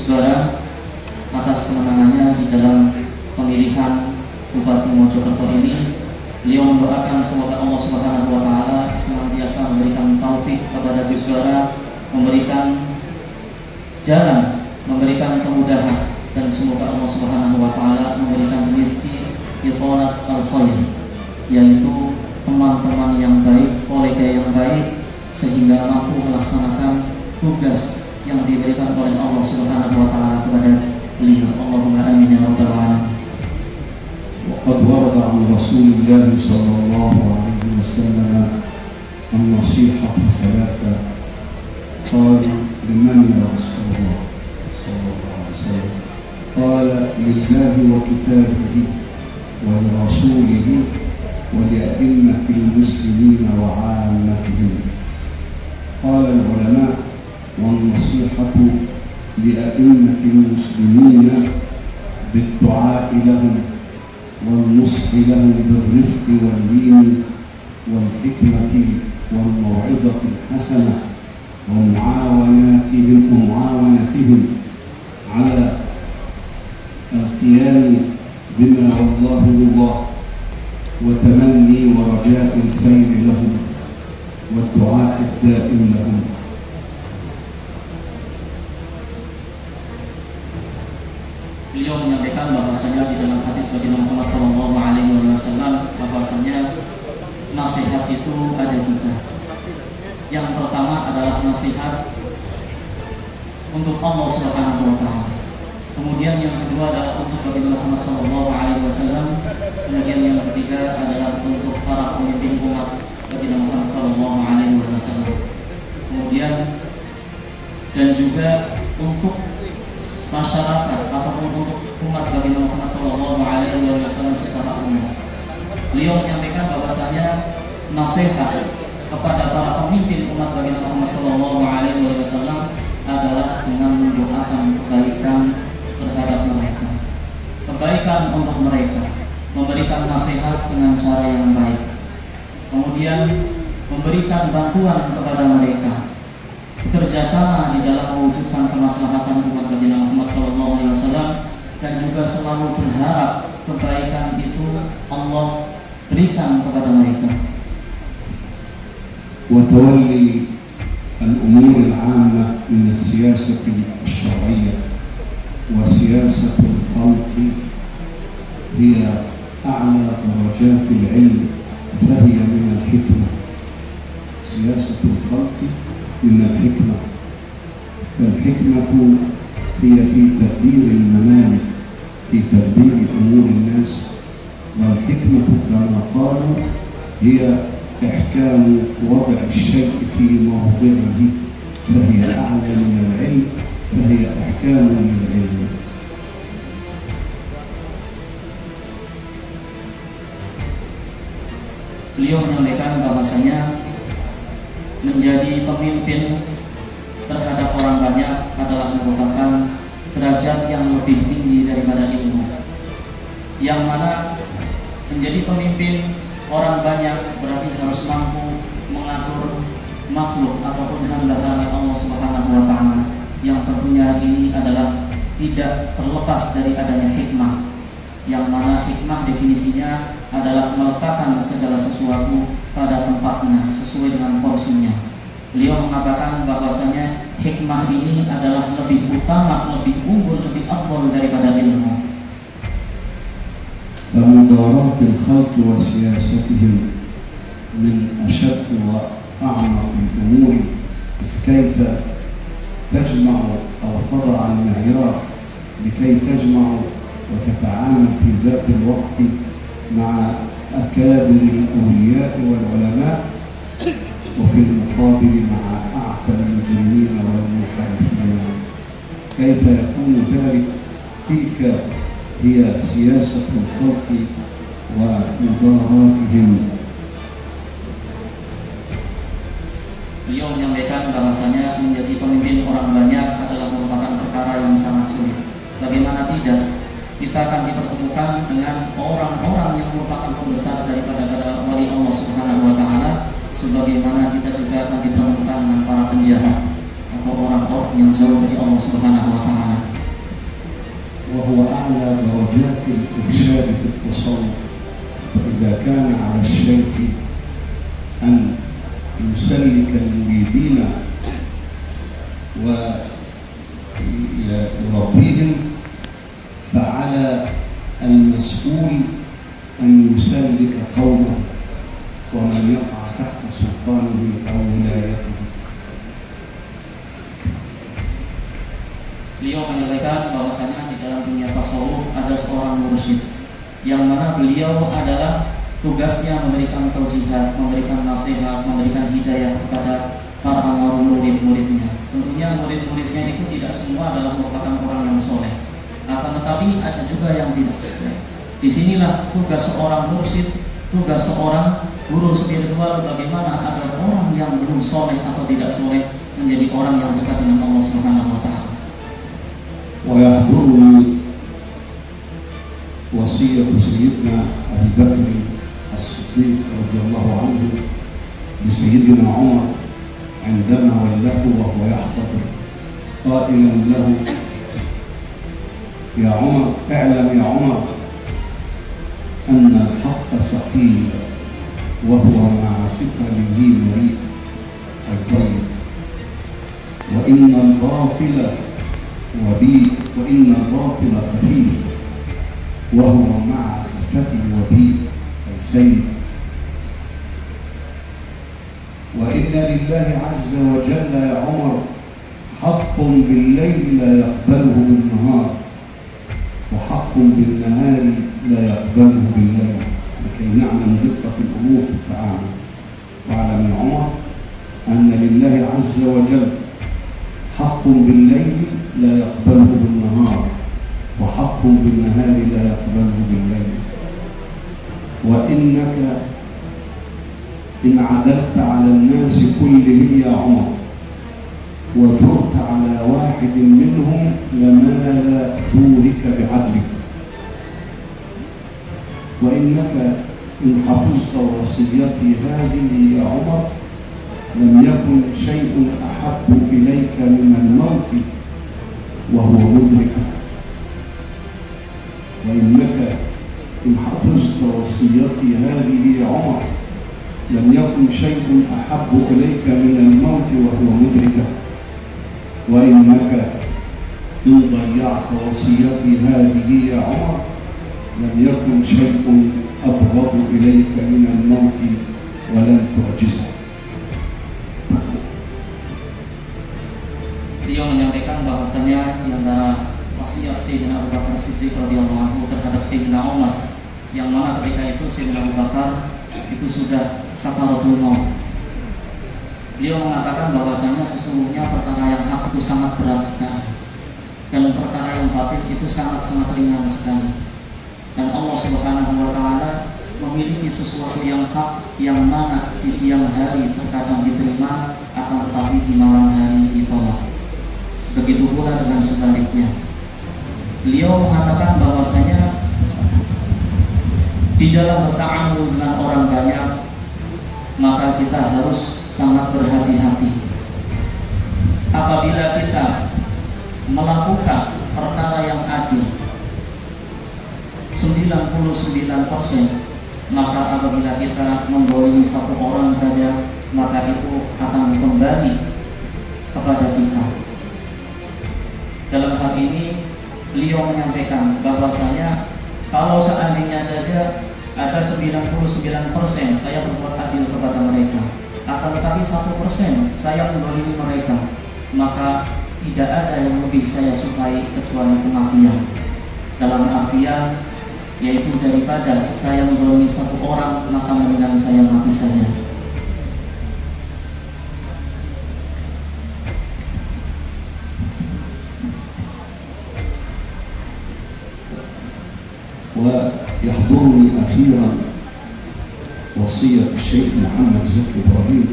Gus Bara atas kemenangannya di dalam pemilihan Bupati Mojokerto ini. Beliau mendoakan semoga Allah Subhanahu wa taala senantiasa memberikan taufik kepada Gus Bara, memberikan jalan, memberikan kemudahan, dan semoga Allah Subhanahu wa taala memberikan rizki itolat al-khair, yaitu teman-teman yang baik, kolega yang baik, sehingga mampu melaksanakan tugas yang diberikan oleh Allah Subhanahu wa taala kepada beliau. Allahumma amin ya rabbal alamin. وقد ورد عن رسول الله صلى الله عليه وسلم النصيحة ثلاثة. قال: لمن يا رسول الله صلى الله عليه وسلم؟ قال: لله وكتابه ولرسوله ولأئمة المسلمين وعامتهم. قال العلماء: والنصيحة لأئمة المسلمين بالدعاء لهم والنصح لهم بالرفق واللين والحكمة والموعظة الحسنة ومعاونتهم على القيام بما والله الله وتمني ورجاء الخير لهم والدعاء الدائم لهم. Beliau menyampaikan bahwasanya di dalam hadis baginda Muhammad SAW bahwasanya nasihat itu ada tiga. Yang pertama adalah nasihat untuk Allah Subhanahu wa taala. Kemudian yang kedua adalah untuk baginda Muhammad SAW. Kemudian yang ketiga adalah untuk para pemimpin umat baginda Muhammad SAW. Kemudian dan juga untuk masyarakat ataupun untuk umat baginda Muhammad SAW secara umum. Beliau menyampaikan bahwasanya nasihat kepada para pemimpin umat baginda Muhammad SAW adalah dengan mendoakan kebaikan terhadap mereka, kebaikan untuk mereka, memberikan nasihat dengan cara yang baik, kemudian memberikan bantuan kepada mereka, bekerjasama di dalam mewujudkan kemaslahatan umat baginda Muhammad SAW, dan juga selalu berharap kebaikan itu Allah berikan kepada mereka. وتولي الأمور العامة من السياسة الشرعية وسياسة الخلق هي أعلى درجات العلم، فهي من الحكمة. سياسة الخلق من الحكمة، فالحكمة هي في تدبير الممالك، في تدبير أمور الناس، والحكمة كما قالوا هي إحكام وضع الشيء في موضعه، فهي أعلى من العلم، فهي إحكام للعلم. Beliau menyampaikan bahwasanya menjadi pemimpin terhadap orang banyak adalah merupakan derajat yang lebih tinggi daripada ilmu, yang mana menjadi pemimpin orang banyak berarti harus mampu mengatur makhluk ataupun hamba-hamba Allah Subhanahu wa taala, yang tentunya ini adalah tidak terlepas dari adanya hikmah, yang mana hikmah definisinya adalah meletakkan segala sesuatu pada tempatnya sesuai dengan porsinya. Beliau mengatakan bahwasanya hikmah ini adalah lebih utama, lebih unggul, lebih afdal daripada ilmu. فمداراة الخلق وسياستهم من أشد وأعمق الأمور، إذ كيف تجمع أو تضع المعيار لكي تجمع وتتعامل في ذات الوقت مع أكابر الأولياء والعلماء، وفي المقابل مع أعتى المجرمين والمنحرفين. كيف يكون ذلك؟ تلك هي سياسة الخلق ومداراتهم. Beliau menyampaikan bahwasanya menjadi pemimpin orang banyak adalah merupakan perkara yang sangat sulit. Bagaimana tidak, kita akan dipertemukan dengan orang-orang yang merupakan pembesar daripada wali Allah Subhanahu wa taala, sebagaimana kita juga akan dipertemukan dengan para penjahat atau orang-orang yang jauh dari Allah Subhanahu wa taala. درجات الإرشاد في التصوف، فإذا كان على الشيخ أن يسلك المريدين ويربيهم، فعلى المسؤول أن يسلك قومه ومن يقع تحت سلطانه أو ولايته. Beliau menyampaikan bahwasanya di dalam dunia tasawuf ada seorang mursyid yang mana beliau adalah tugasnya memberikan taujihat, memberikan nasihat, memberikan hidayah kepada para murid-muridnya. Tentunya murid-muridnya itu tidak semua adalah merupakan orang yang soleh, akan tetapi ada juga yang tidak soleh. Disinilah tugas seorang mursyid, tugas seorang guru spiritual, bagaimana agar orang yang belum soleh atau tidak soleh menjadi orang yang dekat dengan Allah Subhanahu wa Ta'ala. ويحضرني وصية سيدنا أبي بكر الصديق رضي الله عنه لسيدنا عمر عندما ولاه وهو يحتضر قائلا له: يا عمر، اعلم يا عمر أن الحق ثقيل وهو مع ثقله مريء الطيب، وإن الباطل خفيف وهو مع خفته وبيء السيد، وإن لله عز وجل يا عمر حق بالليل لا يقبله بالنهار، وحق بالنهار لا يقبله بالليل، لكي نعلم دقة الأمور في التعامل. واعلم يا عمر أن لله عز وجل حق بالليل لا يقبله بالنهار، وحق بالنهار لا يقبله بالليل، وإنك إن عدلت على الناس كلهم يا عمر وجرت على واحد منهم لمال جورك بعدلك، وإنك إن حفظت وصيتي هذه يا عمر لم يكن شيء أحب إليك من الموت وهو مدركك، وإنك إن حفظت وصيتي هذه يا عمر لم يكن شيء أحب إليك من الموت وهو مدركك، وإنك إن ضيعت وصيتي هذه يا عمر لم يكن شيء أبغض إليك من الموت ولن تعجزك. Beliau menyampaikan bahwasanya di antara wasiat Sayyidina Abu Bakar Siddiq radhiyallahu anhu terhadap Sayyidina Umar, yang mana ketika itu Sayyidina Abu Bakar itu sudah sakaratul maut. Beliau mengatakan bahwasanya sesungguhnya perkara yang hak itu sangat berat sekali, dan perkara yang batil itu sangat-sangat ringan sekali. Dan Allah Subhanahu wa Ta'ala memiliki sesuatu yang hak, yang mana di siang hari terkadang diterima, akan tetapi di malam hari ditolak. Begitu pula dengan sebaliknya. Beliau mengatakan bahwasanya di dalam bertaamul dengan orang banyak, maka kita harus sangat berhati-hati. Apabila kita melakukan perkara yang adil 99%, maka apabila kita membolimi satu orang saja, maka itu akan kembali kepada kita. Dalam hal ini beliau menyampaikan bahwasanya kalau seandainya saja ada 99% saya berbuat adil kepada mereka, akan tetapi 1% saya menzalimi mereka, maka tidak ada yang lebih saya sukai kecuali kematian. Dalam artian yaitu daripada saya menzalimi satu orang, maka mendingan saya mati saja. ويحضرني أخيرا وصية الشيخ محمد زكي إبراهيم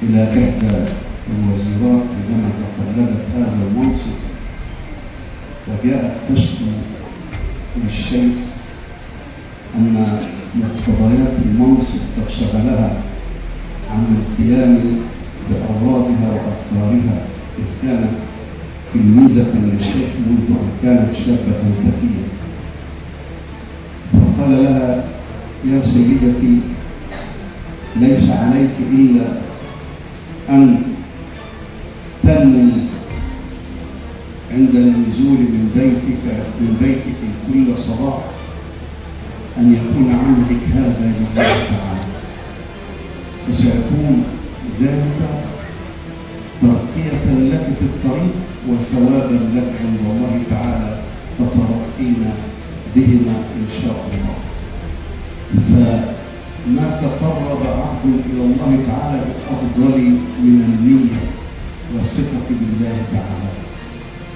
إلى إحدى الوزيرات عندما تقلدت هذا المنصب، وجاءت تشكو للشيخ أن مقتضيات المنصب قد شغلها عن القيام بأورادها وأذكارها، إذ كانت تلميذة للشيخ منذ أن كانت شابة فتية، فقال لها: يا سيدتي، ليس عليك إلا أن تنوي عند النزول من بيتك كل صباح أن يكون عملك هذا لله تعالى، فسيكون ذلك ترقية لك في الطريق وثوابا لك عند الله تعالى تترقين بهما إن شاء الله. فما تقرب عبد إلى الله تعالى بأفضل من النية والثقة بالله تعالى.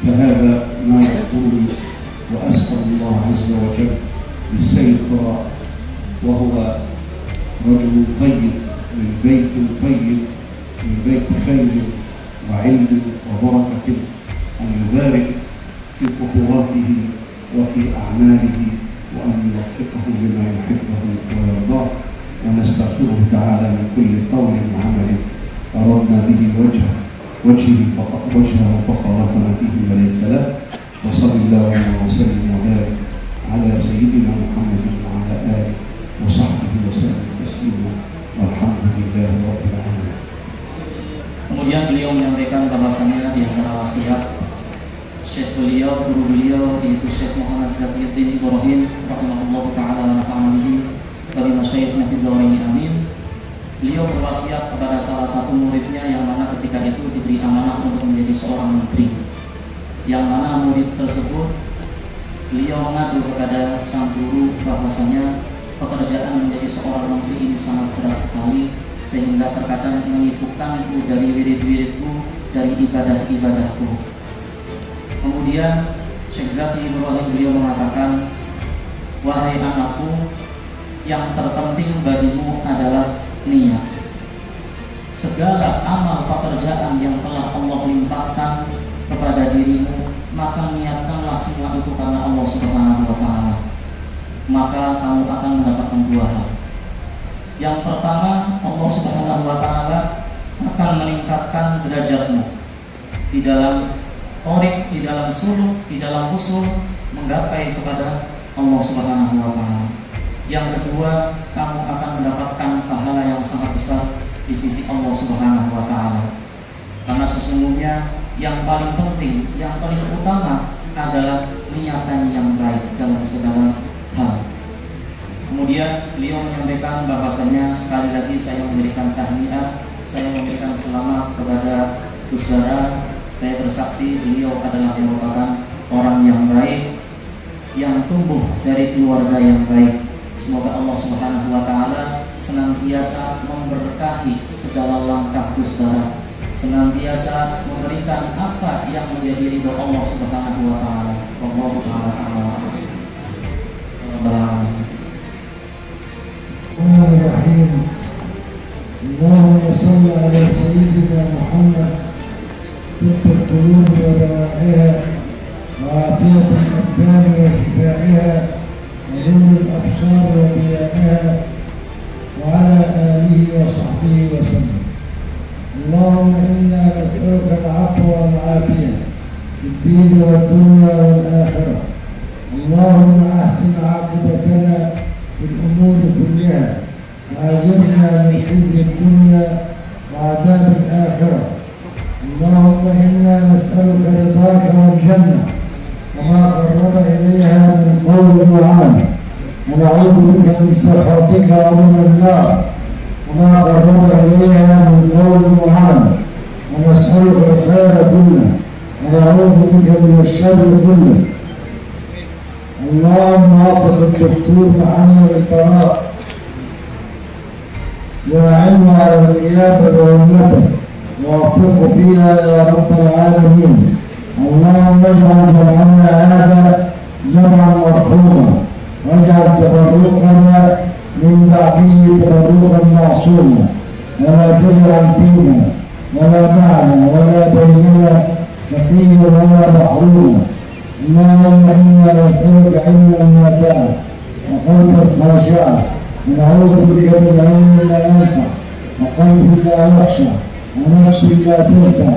فهذا ما يقول، وأسأل الله عز وجل للسيد قراء وهو رجل طيب من بيت طيب، من بيت خير وعلم وبركة، أن يبارك في خطواته وفي أعماله، وأن يوفقه لما يحبه ويرضاه، ونستغفره تعالى من كل قول وعمل أردنا به وجهه فخرجنا فيه وليس له. وصلى الله وسلم وبارك على سيدنا محمد وعلى آله وصحبه وسلم تسليما، والحمد لله رب العالمين. Kemudian beliau menyampaikan bahwasannya di antara wasiat Syekh beliau, guru beliau, yaitu Syekh Muhammad Zakiyuddin Ibrahim rahimahullah ta'ala wa nafa'ana bihi wa bi masyayikhna fid dharain amin. Beliau berwasiat kepada salah satu muridnya yang mana ketika itu diberi amanah untuk menjadi seorang menteri, yang mana murid tersebut beliau mengadu kepada sang guru bahwasanya pekerjaan menjadi seorang menteri ini sangat berat sekali, sehingga terkadang menyibukkanku dari wirid-wiridku, dari ibadah-ibadahku. Kemudian Syekh Zaki Ibrahim beliau mengatakan, wahai anakku, yang terpenting bagimu adalah niat. Segala amal pekerjaan yang telah Allah limpahkan kepada dirimu, maka niatkanlah semua itu karena Allah Subhanahu wa ta'ala, maka kamu akan mendapatkan dua hal. Yang pertama, Allah Subhanahu wa ta'ala akan meningkatkan derajatmu di dalam qorik, di dalam suluk, di dalam usul, menggapai kepada Allah Subhanahu wa ta'ala. Yang kedua, kamu akan mendapatkan pahala yang sangat besar di sisi Allah Subhanahu wa ta'ala. Karena sesungguhnya yang paling penting, yang paling utama adalah niatan yang baik dalam segala hal. Kemudian beliau menyampaikan bahwasanya sekali lagi saya memberikan tahniah, saya memberikan selamat kepada Gus Bara. Saya bersaksi beliau adalah merupakan orang yang baik, yang tumbuh dari keluarga yang baik. Semoga Allah Subhanahu wa ta'ala senantiasa memberkahi segala langkah Gus Bara, senantiasa memberikan apa yang menjadi ridho Allah Subhanahu wa ta'ala. Wallahu ta'ala a'lam. Bismillahirrahmanirrahim. Allahumma salli ala sayyidina Muhammad طب القلوب ودوائها وعافية الأبدان وشفائها ونور الأبصار وضيائها وعلى آله وصحبه وسلم. اللهم إنا نسألك العفو والعافية في الدين والدنيا والآخرة. اللهم أحسن عاقبتنا في الأمور كلها وأجرنا من خزي الدنيا وعذاب الآخرة. اللهم إنا نسألك رضاك والجنة وما قرب إليها من قول وعمل، ونعوذ بك من سخطك ومن النار وما قرب إليها من قول وعمل، ونسألك الخير كله ونعوذ بك من الشر كله. اللهم وفق الدكتور محمد البراء وأعنه على القيام بأمته ووفقه فيها يا رب العالمين. اللهم اجعل جمعنا هذا جمعا مرحوما، واجعل تفرقنا من بعده تفرقا معصوما، ولا تجعل فينا ولا معنا ولا بيننا شقيا ولا محروما. اللهم انا نسالك علما نافعا وقلبا خاشعا، ونعوذ بك من علم لا ينفع وقلب لا يخشع ونفس لا تشبع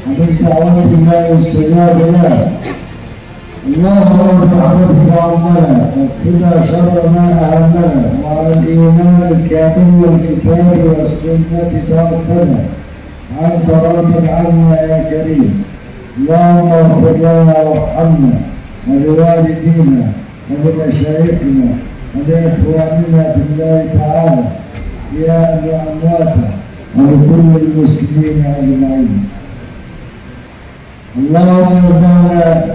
ومن دعوة لا يستجاب له. اللهم برحمتك عمنا واكفنا شر ما أهمنا، وعلى الإيمان الكامل والكتاب والسنة توفنا، أنت راض عنا يا كريم. اللهم اغفر لنا وارحمنا ولوالدينا ولمشايخنا ولإخواننا في الله تعالى أحياء وأمواتا ولكل المسلمين أجمعين. اللهم اجعلنا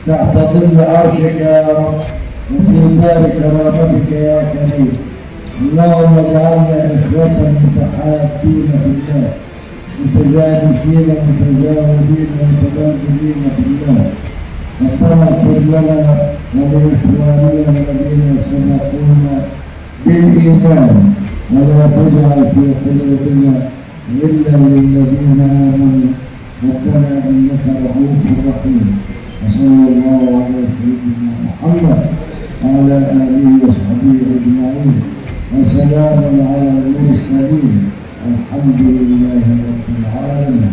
تحت ظل عرشك يا رب وفي دار كرامتك يا كريم. اللهم اجعلنا إخوة متحابين في الله، متجانسين متزاورين متبادلين في الله. ربنا اغفر لنا ولإخواننا الذين سبقونا بالإيمان، ولا تجعل في قلوبنا غلا للذين آمنوا، ربنا إنك رؤوف رحيم. وصلى الله على سيدنا محمد وعلى آله وصحبه أجمعين، وسلام على المرسلين، والحمد لله رب العالمين.